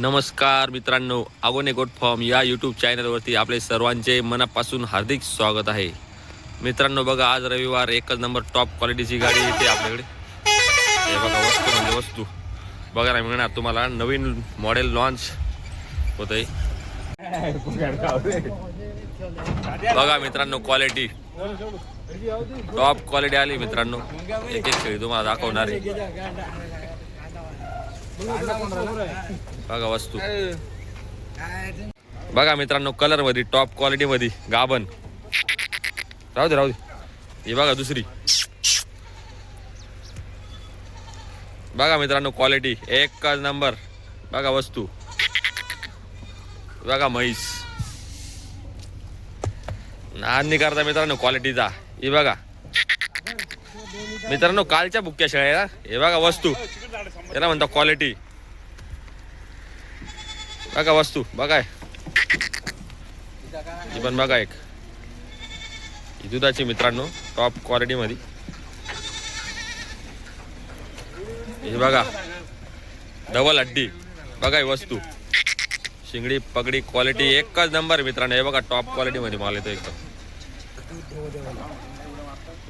नमस्कार मित्रांनो, Agone goat farm या यूट्यूब चॅनलवरती आपले सर्वांचे मनापासून हार्दिक स्वागत आहे. मित्रांनो बघा, आज रविवार एकच नंबर टॉप क्वालिटीची गाडी येते आपल्याकडे. हे बघा, वस्तू म्हणजे वस्तू बघा ना, मिळणार तुम्हाला नवीन मॉडेल लॉन्च होत आहे. बघा मित्रांनो, क्वालिटी टॉप क्वालिटी आली मित्रांनो. एक एक शेळी तुम्हाला दाखवणार आहे. बघा वस्तू बघा मित्रांनो, कलर मध्ये टॉप क्वालिटी मध्ये गाभण. राहू दे. हे बघा दुसरी. बघा मित्रांनो, क्वालिटी एकच नंबर. बघा वस्तू, बघा म्हैस. नाद नाही करता मित्रांनो क्वालिटीचा. हे बघा मित्रांनो, कालच्या बुक्क्या शेळ्या. हे बघा वस्तू, याला म्हणता क्वालिटी. बघा वस्तू, बघा ही पण बघा, एक ही दुधाची मित्रांनो टॉप क्वालिटी मध्ये. हे बघा डबल हड्डी. बघा ही वस्तू, शिंगडी पगडी क्वालिटी एकच नंबर मित्रांनो. हे बघा टॉप क्वालिटी मध्ये माल येतो एकदम.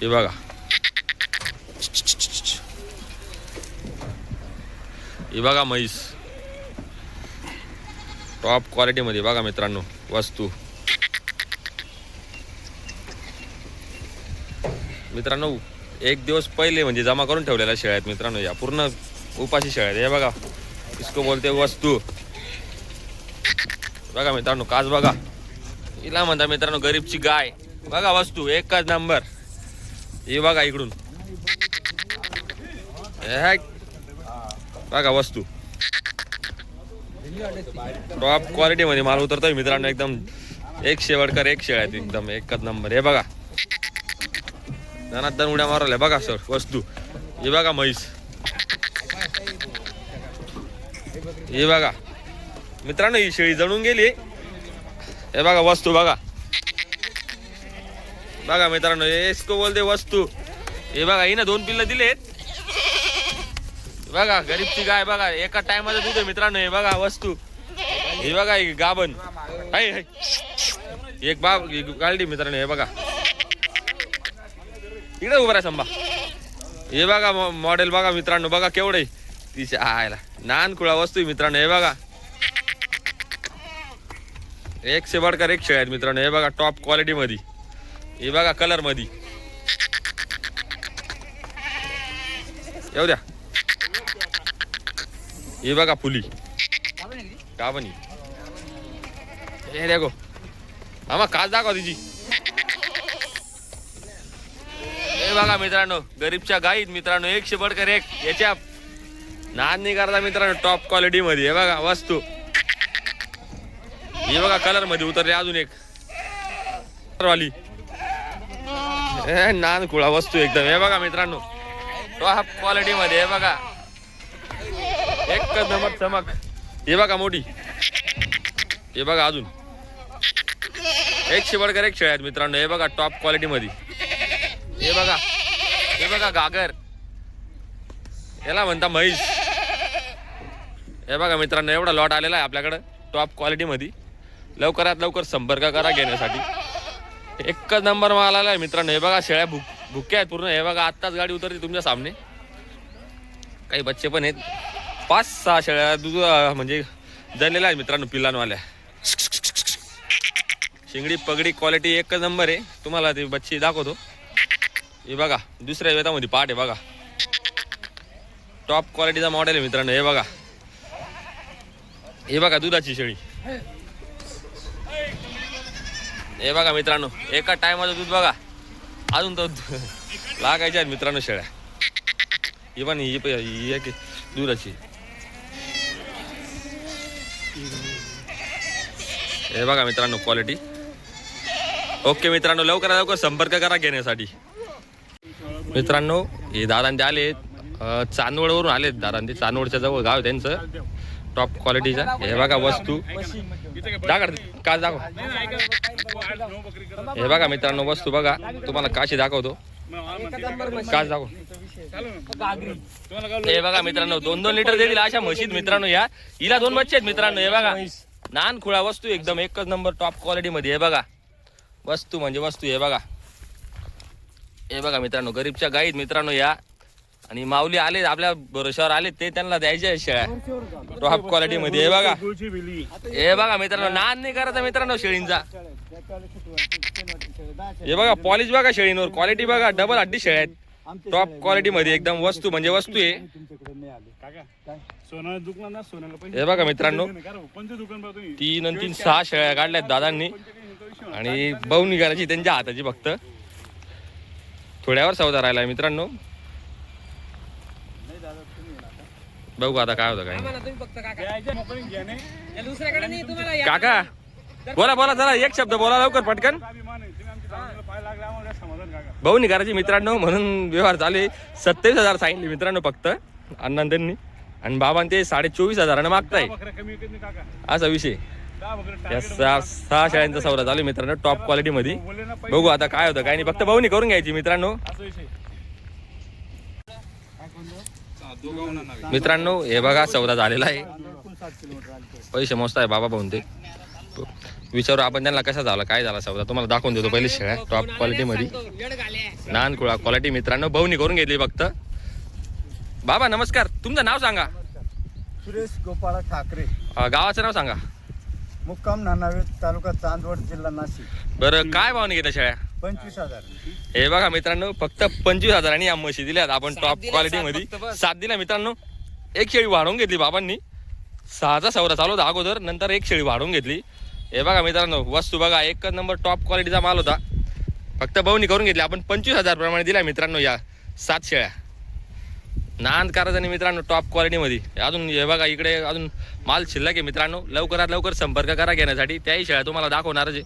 हे बघा, हे बघा म्हैस टॉप क्वालिटी मध्ये. बघा मित्रांनो वस्तू. मित्रांनो एक दिवस पहिले म्हणजे जमा करून ठेवलेल्या शेळ्या आहेत मित्रांनो. या पूर्ण उपाशी शेळ्या आहेत. हे बघा, इसको बोलते वस्तू. बघा मित्रांनो, काच बघा, हिला म्हणता मित्रांनो गरीबची गाय. बघा वस्तू एकच नंबर. हे बघा इकडून. बघा वस्तू टॉप क्वालिटी मध्ये माल उतरतोय मित्रांनो. एकदम एक शेवटकर एक शेळ्या आहेत एकदम एकच नंबर. हे बघा दनात उड्या मारवल्या. बघा सर वस्तू. हे बघा म्हैस. हे बघा मित्रांनो, ही शेळी जळून गेली. हे बघा वस्तू. बघा बघा मित्रांनो, इसको बोलते वस्तू. हे बघा, हिनं 2 पिल्ल दिलेत. बघा गरीबची गाय. बघा एका टायमाचं दूध आहे मित्रांनो. हे बघा वस्तू. हे बघा गाभण आहे. एक बाब गाळली मित्रांनो. हे बघा इकडे उभा आहे संभा. हे बघा मॉडेल. बघा मित्रांनो, बघा केवढे तिच्या आयला नान कुळा वस्तू मित्रांनो. हे बघा एक शेवटकर एक शेळ्या आहेत मित्रांनो. हे बघा टॉप क्वालिटी मध्ये. हे बघा कलर मध्ये. येऊ द्या. हे बघा फुली का बनी. हे देखो आम्हा काच दाखवा तिची. हे बघा मित्रांनो, गरीबच्या गाईत मित्रांनो एक शेवटकर एक. याच्या नाद नाही करता मित्रांनो टॉप क्वालिटी मध्ये. हे बघा वस्तू. हे बघा कलर मध्ये उतरले अजून एक वाली. नान कुळा वस्तू एकदम. हे बघा मित्रांनो टॉप क्वालिटी मध्ये. हे बघा एकच नंबर चमक. हे बघा मोठी. हे बघा अजून एक शेवटकर एक शेळ्या आहेत मित्रांनो. हे बघा टॉप क्वालिटी मध्ये. हे बघा, हे बघा गागर. याला म्हणता म्हैस. हे बघा मित्रांनो, एवढा लॉट आलेला आहे आपल्याकडं टॉप क्वालिटी मध्ये. लवकरात लवकर संपर्क करा घेण्यासाठी. एकच नंबर माल आला आहे मित्रांनो. हे बघा शेळ्या भुक्या आहेत पूर्ण. हे बघा आत्ताच गाडी उतरते तुमच्या सामने. काही बच्चे पण आहेत. 5-6 शेळ्या दूध म्हणजे जळलेल्या आहेत मित्रांनो पिल्लांवाल्या. शिंगडी पगडी क्वालिटी एकच नंबर आहे. तुम्हाला ती बच्ची दाखवतो. हे बघा दुसऱ्या वेतामध्ये पाट आहे. बघा टॉप क्वालिटीचा मॉडेल आहे मित्रांनो. हे बघा, हे बघा दुधाची शेळी. हे बघा मित्रांनो, एका टायमाचं दूध बघा. अजून तो लागायच्या आहेत मित्रांनो शेळ्या. ही पण ही एक दुधाची. हे बघा मित्रांनो क्वालिटी. ओके मित्रांनो, लवकरात लवकर संपर्क करा घेण्यासाठी. मित्रांनो हे दादांते आले चांदवडवरून आले. दादांते चांदवडच्या जवळ गाव त्यांचं टॉप क्वालिटीचा. हे बघा वस्तू. काच दाखव. हे बघा मित्रांनो वस्तू. बघा तुम्हाला काशी दाखवतो. काच दाखव. हे बघा मित्रांनो 2-2 लिटर देतील अशा म्हशीत मित्रांनो. या हिला 2 बच्चे आहेत मित्रांनो. हे बघा नान खुळा वस्तू एकदम एकच नंबर टॉप क्वालिटी मध्ये. हे बघा वस्तू म्हणजे वस्तू. हे बघा हे बघा मित्रांनो गरीबच्या गाईत मित्रांनो या. आणि माऊली आले आपल्या भरोशावर आले ते त्यांना द्यायचे शेळ्या टॉप क्वालिटी मध्ये. हे बघा हे बघा मित्रांनो नान नाही करायचा मित्रांनो शेळींचा. हे बघा पॉलिश बघा शेळींवर क्वालिटी बघा. डबल हड्डी शेळ्या आहेत टॉप क्वालिटी मध्ये एकदम वस्तू म्हणजे वस्तू आहे. हे बघा मित्रांनो 3 आणि 3 6 शेळ्या काढल्यात दादांनी. आणि बवणी करायची त्यांच्या हाताची फक्त. थोड्यावर सौदा राहिलाय मित्रांनो. बघू आता काय होतं काय. काका बोला बोला जरा एक शब्द बोला लवकर पटकन. बवणी करायची मित्रांनो म्हणून व्यवहार झाले. 27,000 सांगितले मित्रांनो फक्त अण्णा त्यांनी. आणि बाबांनी ते 24,500 मागताय असा विषय. या 6 शेळ्यांचा सौदा चालू मित्रांनो टॉप क्वालिटी मध्ये. बघू आता काय होतं काय नाही. फक्त बवणी करून घ्यायची मित्रांनो. मित्रांनो हे बघा सौदा झालेला आहे. पैसे मस्त आहे बाबा भाऊन ते. विचारू आपण त्यांना कसा झाला काय झाला सौदा. तुम्हाला दाखवून देतो पहिले शेळ्या टॉप क्वालिटी मध्ये. नान खुळा क्वालिटी मित्रांनो. बवणी करून घेतली फक्त. बाबा नमस्कार तुमचं नाव सांगा. सुरेश गोपाळ ठाकरे. गावाचं नाव सांगा. मुक्काम नानावे तालुका चांदवड जिल्हा नाशिक. बरं काय भावाने घेता शेळ्या. 25,000. हे बघा मित्रांनो फक्त 25,000 या म्हशी दिल्यात आपण टॉप क्वालिटी मध्ये. 7 दिल्या मित्रांनो. एक शेळी वाढवून घेतली बाबांनी. 6चा सौदा चालू होता अगोदर नंतर एक शेळी वाढवून घेतली. हे बघा मित्रांनो वस्तू बघा एकच नंबर टॉप क्वालिटीचा माल होता. फक्त बवणी करून घेतली आपण 25,000 प्रमाणे दिल्या मित्रांनो या 7 शेळ्या. नांद करायचं मित्रांनो टॉप क्वालिटी मध्ये. अजून हे बघा इकडे अजून माल शिल्लक आहे मित्रांनो. लवकरात लवकर संपर्क करा घेण्यासाठी. त्याही शेळ्या तुम्हाला दाखवणारच आहे.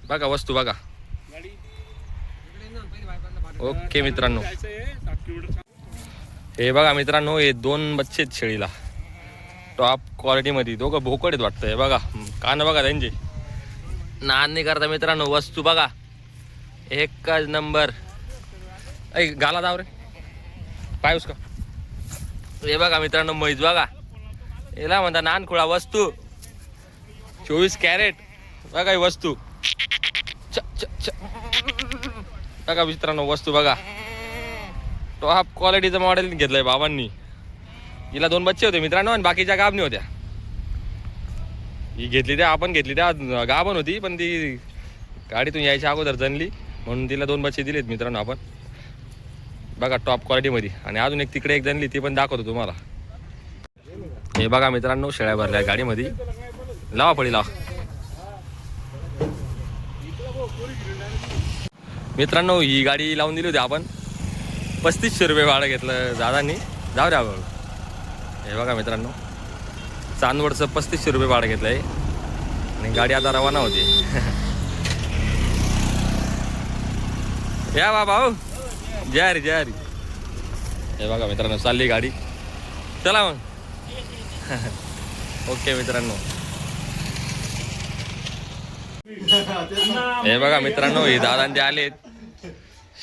बघा वस्तू बघा. ओके मित्रांनो हे बघा मित्रांनो हे 2 बच्चे आहेत शेळीला टॉप क्वालिटी मध्ये. दोघं भोकड आहेत वाटतं. हे बघा कान बघा त्यांचे. नान नाही करता मित्रांनो. वस्तू बघा एकच नंबर. गाला जाव रे पाय उसका. हे बघा मित्रांनो म्हैस बघा. याला म्हणता नान खुळा वस्तू. 24 कॅरेट बघा ही वस्तू. बघा मित्रांनो वस्तू बघा. टॉप क्वालिटीचं मॉडेल घेतलंय बाबांनी. हिला 2 बच्चे होते मित्रांनो आणि बाकीच्या गाभणी होत्या. ही घेतली त्या आपण घेतली त्या गाभण होती पण ती गाडीतून यायच्या अगोदर जनली म्हणून तिला 2 बच्चे दिलेत मित्रांनो आपण. बघा टॉप क्वालिटी मध्ये. आणि अजून एक तिकडे एक जनली ती पण दाखवतो तुम्हाला. हे बघा मित्रांनो शेळ्या भरल्या गाडीमध्ये. लावा पडी लावा मित्रांनो. ही गाडी लावून दिली होती आपण. 3500 रुपये भाडं घेतलं दादांनी. जाऊ द्या. हे बघा मित्रांनो चांदवडचं 3500 रुपये भाडं घेतलंय. आणि गाडी आता रवाना होती. या बाबा हो जय रे जय रे. हे बघा मित्रांनो चालली गाडी. चला मग. ओके मित्रांनो हे बघा मित्रांनो हे दादांचे आलेत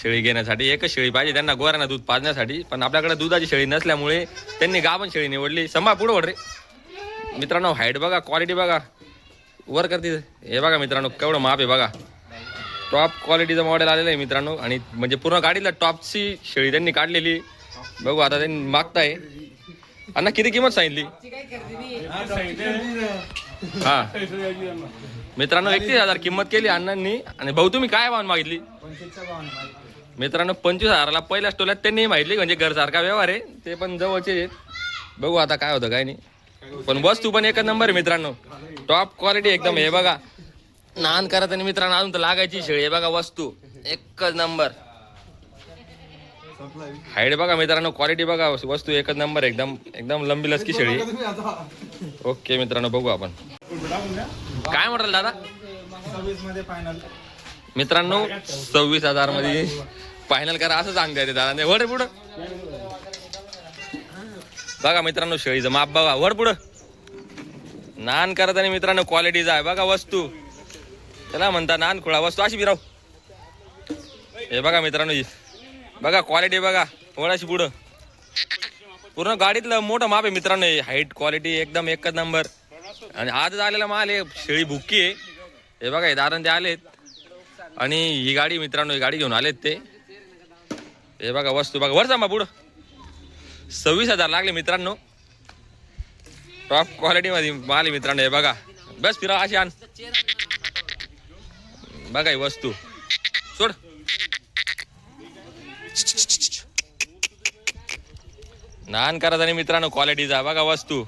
शेळी घेण्यासाठी. एकच शेळी पाहिजे त्यांना गोऱ्यांना दूध पाजण्यासाठी. पण आपल्याकडे दुधाची शेळी नसल्यामुळे त्यांनी गाभण शेळी निवडली. संभा पुढं वड रे मित्रांनो. हाईट बघा क्वालिटी बघा वर करते. हे बघा मित्रांनो केवढं माप आहे बघा. टॉप क्वालिटीचं मॉडेल आलेलं आहे मित्रांनो. आणि म्हणजे पूर्ण गाडीला टॉपची शेळी त्यांनी काढलेली. बघू आता त्यांनी मागताय. अण्णा किती किंमत सांगितली. हा मित्रांनो 31,000 किंमत केली अण्णांनी. आणि भाऊ तुम्ही काय भावून मागितली मित्रांनो. 25,000ला पहिल्या स्टोल्यात त्यांनी माहितली. म्हणजे घरसारखा व्यवहार आहे. ते पण जवळचे आहेत. बघू आता काय होतं काय नाही. पण वस्तू पण एकच नंबर आहे मित्रांनो. टॉप क्वालिटी एकदम. हे बघा नान करत आणि मित्रांनो अजून तर लागायची शेळी. हे बघा वस्तू एकच नंबर. हाईट बघा मित्रांनो क्वालिटी बघा वस्तू एकच नंबर. एकदम एकदम लंबी लचकी शेळी. ओके मित्रांनो बघू आपण काय म्हणाल दादा. 26 मध्ये फायनल मित्रांनो 26,000 मध्ये फायनल करा असं सांगता येते दादा. वड पुढं बघा मित्रांनो शेळीचं माप बघा. वड पुढं नान करत आणि मित्रांनो क्वालिटीचा आहे बघा वस्तू. त्याला म्हणता नान खुळा वस्तू. अशी बिराव. हे बघा मित्रांनो बघा क्वालिटी बघा थोडाशी पुढं पूर्ण गाडीतलं मोठं माप आहे मित्रांनो. हाईट क्वालिटी एकदम एकच नंबर. आणि आज आलेला माल आहे शेळी भुक्की आहे. हे बघा हे दारण ते आलेत आणि ही गाडी मित्रांनो ही गाडी घेऊन आलेत ते. हे बघा वस्तू बघा वर जांबा पुढं 26,000 लागले मित्रांनो. टॉप क्वालिटी मध्ये माल आहे मित्रांनो. हे बघा बस फिरा अशी आण बघा ही वस्तू सोड. नान करा आणि मित्रांनो क्वालिटीचा बघा वस्तू.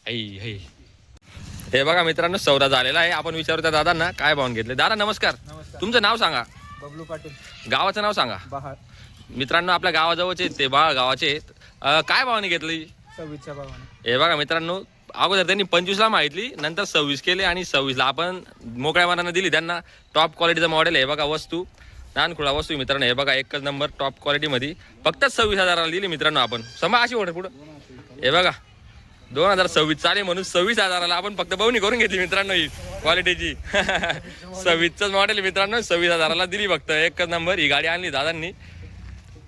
हे बघा मित्रांनो सौदा झालेला आहे. आपण विचारू त्या दादांना काय भावून घेतले. दादा नमस्कार. तुमचं नाव सांगा. बबलू पाटील गावाचं नाव सांगा. बहार मित्रांनो आपल्या गावाजवळचे ते बाळ गावाचे आहेत. काय भावाने घेतली. 26च्या भावाने. हे बघा मित्रांनो अगोदर त्यांनी 25ला मागितली नंतर 26 केले आणि 26ला आपण मोकळ्या मनानं दिली त्यांना. टॉप क्वालिटीचा मॉडेल आहे बघा वस्तू. नानखुळा वस्तू मित्रांनो. हे बघा एकच नंबर टॉप क्वालिटी मध्ये फक्त 26,000ला दिली मित्रांनो आपण. समा अशी ओढ पुढं. हे बघा 2026 चाले म्हणून 26,000ला आपण फक्त बवणी करून घेतली मित्रांनो ही क्वालिटीची. 26च मॉडेल मित्रांनो 26,000ला दिली फक्त एकच नंबर. ही गाडी आणली दादांनी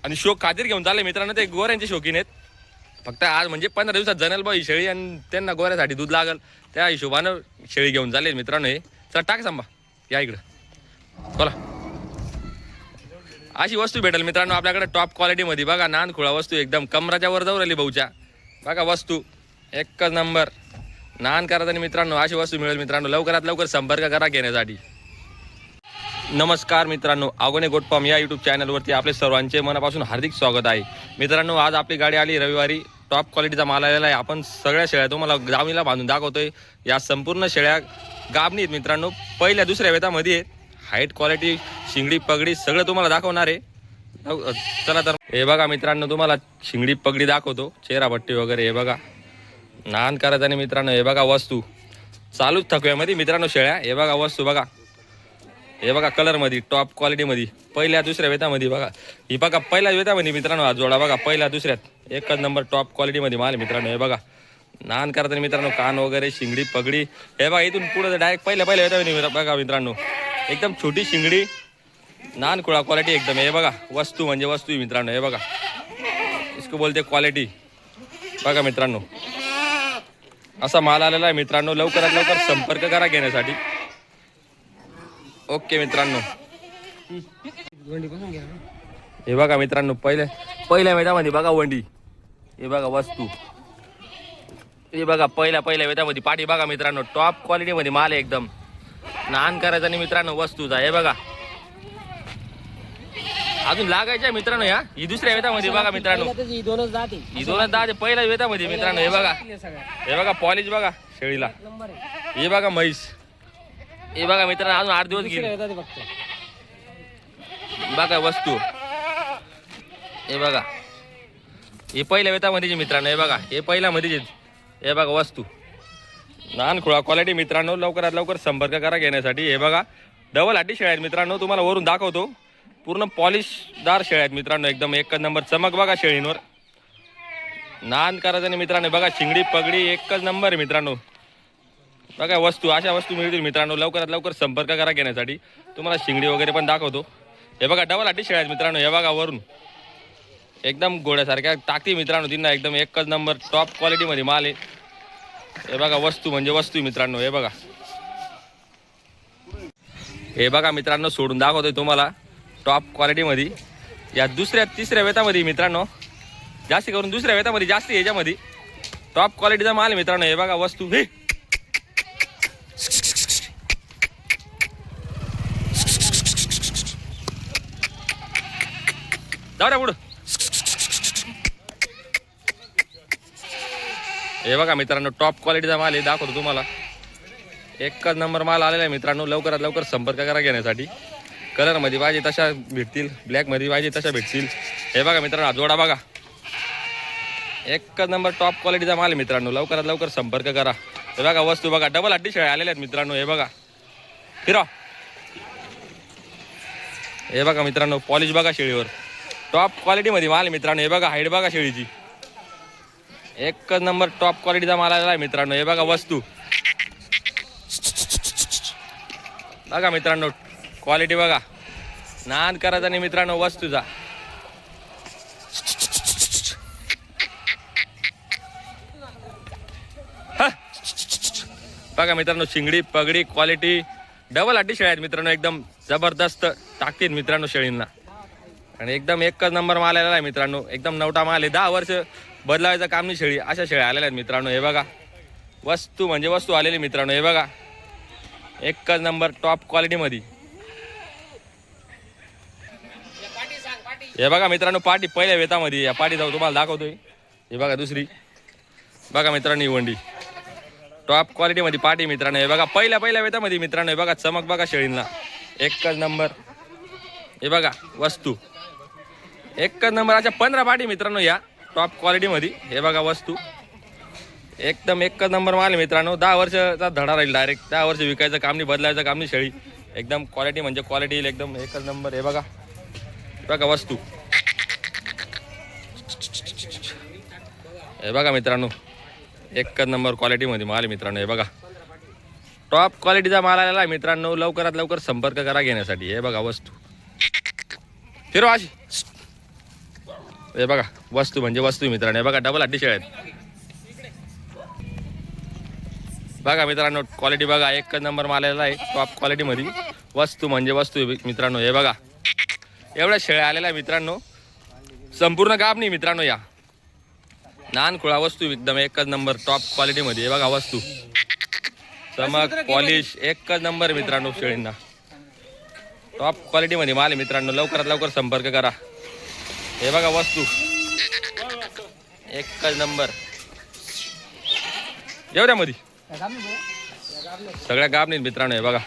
आणि शोक खातीर घेऊन चालले मित्रांनो. ते गोऱ्यांचे शौकीन आहेत. फक्त आज म्हणजे 15 दिवसात जनेल बा ही शेळी आणि त्यांना गोऱ्यासाठी दूध लागल त्या हिशोबानं शेळी घेऊन चालले मित्रांनो. हे चला टाक सांबा या इकडं बोला. अशी वस्तू भेटेल मित्रांनो आपल्याकडे टॉप क्वालिटीमध्ये. बघा नानखुळा वस्तू एकदम कमराच्या वर जाऊ राहिली भाऊच्या. बघा वस्तू एकच नंबर. नान करत आणि मित्रांनो अशी वस्तू मिळेल मित्रांनो. लवकरात लवकर संपर्क करा घेण्यासाठी. नमस्कार मित्रांनो. आगोने गोट फार्म या यूट्यूब चॅनलवरती आपले सर्वांचे मनापासून हार्दिक स्वागत आहे. मित्रांनो आज आपली गाडी आली रविवारी. टॉप क्वालिटीचा माल आलेला आहे. आपण सगळ्या शेळ्या तुम्हाला गावणीला बांधून दाखवतोय. या संपूर्ण शेळ्या गाबणी आहेत मित्रांनो. पहिल्या दुसऱ्या वेतामध्ये आहेत. हाईट क्वालिटी शिंगडी पगडी सगळं तुम्हाला दाखवणार आहे. चला तर हे बघा मित्रांनो तुम्हाला शिंगडी पगडी दाखवतो. चेहरा पट्टी वगैरे हे बघा नान करत आणि मित्रांनो. हे बघा वस्तू चालूच थकव्यामध्ये मित्रांनो शेळ्या. हे बघा वस्तू बघा. हे बघा कलरमध्ये टॉप क्वालिटीमध्ये पहिल्या दुसऱ्या वेतामध्ये बघा. ही बघा पहिल्या वेतामध्ये मित्रांनो हा जोडा बघा पहिल्या दुसऱ्यात एकच नंबर टॉप क्वालिटीमध्ये माल मित्रांनो. हे बघा नान करत आणि मित्रांनो कान वगैरे शिंगडी पगडी. हे बघा इथून पुढे डायरेक्ट पहिल्या वेतामध्ये बघा मित्रांनो एकदम छोटी शिंगडी नानखुळा क्वालिटी एकदम. हे बघा वस्तू म्हणजे वस्तू मित्रांनो. हे बघा इसको बोलते क्वालिटी. बघा मित्रांनो असा माल आलेला आहे मित्रांनो. लवकरात लवकर संपर्क करा घेण्यासाठी. ओके मित्रांनो. हे बघा मित्रांनो पहिल्या वेतामध्ये बघा वंडी. हे बघा वस्तू. हे बघा पहिल्या वेतामध्ये पाठी बघा मित्रांनो. टॉप क्वालिटीमध्ये माल आहे एकदम. नान करायचा आणि मित्रांनो वस्तूचा. हे बघा अजून लागायच्या मित्रांनो. या ही दुसऱ्या वेतामध्ये बघा मित्रांनो. ही दोनच दात पहिल्या वेतामध्ये मित्रांनो. हे बघा हे बघा पॉलिश बघा शेळीला. हे बघा म्हैस. हे बघा मित्रांनो अजून 8 दिवस गेले. बघा वस्तू. हे बघा हे पहिल्या वेतामध्ये मित्रांनो. हे बघा हे पहिल्या मध्ये. हे बघा वस्तू नानखुळा क्वालिटी मित्रांनो. लवकरात लवकर संपर्क करा घेण्यासाठी. हे बघा डबल हड्डी शेळ्या आहेत मित्रांनो. तुम्हाला वरून दाखवतो. पूर्ण पॉलिशदार शेळ्या आहेत मित्रांनो. एकदम एकच नंबर चमक बघा शेळींवर. नान करायचं आणि मित्रांनो बघा शिंगडी पगडी एकच नंबर आहे मित्रांनो. बघा वस्तू अशा वस्तू मिळतील मित्रांनो. लवकरात लवकर संपर्क करा घेण्यासाठी. तुम्हाला शिंगडी वगैरे पण दाखवतो. हे बघा डबल हड्डी शेळ्या आहेत मित्रांनो. हे बघा वरून एकदम गोड्यासारख्या टाकती मित्रांनो. तिला एकदम एकच नंबर टॉप क्वालिटीमध्ये माल आहे. हे बघा वस्तू म्हणजे वस्तू मित्रांनो. हे बघा हे बघा मित्रांनो सोडून दाखवतोय तुम्हाला टॉप क्वालिटीमध्ये. या दुसऱ्या तिसऱ्या वेतामध्ये मित्रांनो जास्ती करून दुसऱ्या वेतामध्ये जास्ती याच्यामध्ये टॉप क्वालिटीचा माल आहे मित्रांनो. हे बघा वस्तू. हे जाऊ द्या पुढं. हे बघा मित्रांनो टॉप क्वालिटीचा माल आहे. दाखवतो तुम्हाला एकच नंबर माल आलेला आहे मित्रांनो. लवकरात लवकर संपर्क करा घेण्यासाठी. कलरमध्ये पाहिजे तशा भेटतील. ब्लॅकमध्ये पाहिजे तशा भेटतील. हे बघा मित्रांनो जोडा बघा एकच नंबर टॉप क्वालिटीचा माल आहे मित्रांनो. लवकरात लवकर संपर्क करा. हे बघा वस्तू बघा डबल हड्डी शेळ्या आलेल्या आहेत मित्रांनो. हे बघा फिरा. हे बघा मित्रांनो पॉलिश बघा शेळीवर. टॉप क्वालिटीमध्ये माल आहे मित्रांनो. हे बघा हाईट बघा शेळीची एकच नंबर टॉप क्वालिटीचा माल आलेला आहे मित्रांनो. हे बघा वस्तू बघा मित्रांनो क्वालिटी बघा नाद करायचा नाही मित्रांनो वस्तूचा. बघा मित्रांनो शिंगडी पगडी क्वालिटी डबल हड्डी शेळ्या आहेत मित्रांनो, एकदम जबरदस्त टाकतील मित्रांनो शेळींना. आणि एकदम एकच नंबर माल आलेला आहे मित्रांनो, एकदम नवटा माल आहे. 10 वर्ष बदलावायचं काम नाही शेळी, अशा शेळ्या आलेल्या आहेत मित्रांनो. हे बघा वस्तू म्हणजे वस्तू आलेली मित्रांनो. हे बघा एकच नंबर टॉप क्वालिटीमध्ये. हे बघा मित्रांनो पाटी पहिल्या वेतामध्ये, या पाटी जाऊ तुम्हाला दाखवतोय. हे बघा दुसरी, बघा मित्रांनो ही वंडी टॉप क्वालिटीमध्ये पाटी मित्रांनो. हे बघा पहिल्या वेतामध्ये मित्रांनो. हे बघा चमक बघा शेळींना एकच नंबर. हे बघा वस्तू एकच नंबर. अशा 15 पाटी मित्रांनो या टॉप क्वालिटीमध्ये. हे बघा वस्तू एकदम एकच नंबर माल मित्रांनो. 10 वर्षाचा धडा राहील डायरेक्ट. 10 वर्ष विकायचं काम नाही, बदलायचं काम नाही. शेळी एकदम क्वालिटी म्हणजे क्वालिटी येईल एकदम एकच नंबर. हे बघा वस्तू. हे बघा मित्रांनो एकच नंबर क्वालिटीमध्ये माल मित्रांनो. हे बघा टॉप क्वालिटीचा माल आलेला आहे मित्रांनो. लवकरात लवकर संपर्क करा घेण्यासाठी. हे बघा वस्तू फिरवा अशी. हे बघा वस्तू म्हणजे वस्तू मित्रांनो. हे बघा डबल हड्डी शेळ्या आहेत. बघा मित्रांनो क्वालिटी बघा एकच नंबर माल आलेला आहे टॉप क्वालिटीमध्ये. वस्तू म्हणजे वस्तू मित्रांनो. हे बघा एवढ्या शेळ्या आलेल्या आहे मित्रांनो. संपूर्ण गाभ नाही मित्रांनो. या नान खुळा वस्तू एकदम एकच नंबर टॉप क्वालिटीमध्ये. हे बघा वस्तू चमक पॉलिश एकच नंबर मित्रांनो. शेळींना टॉप क्वालिटीमध्ये माल आहे मित्रांनो. लवकरात लवकर संपर्क करा. हे बघा वस्तू एकच नंबर. एवढ्यामध्ये सगळ्या गाभ नाही मित्रांनो. हे बघा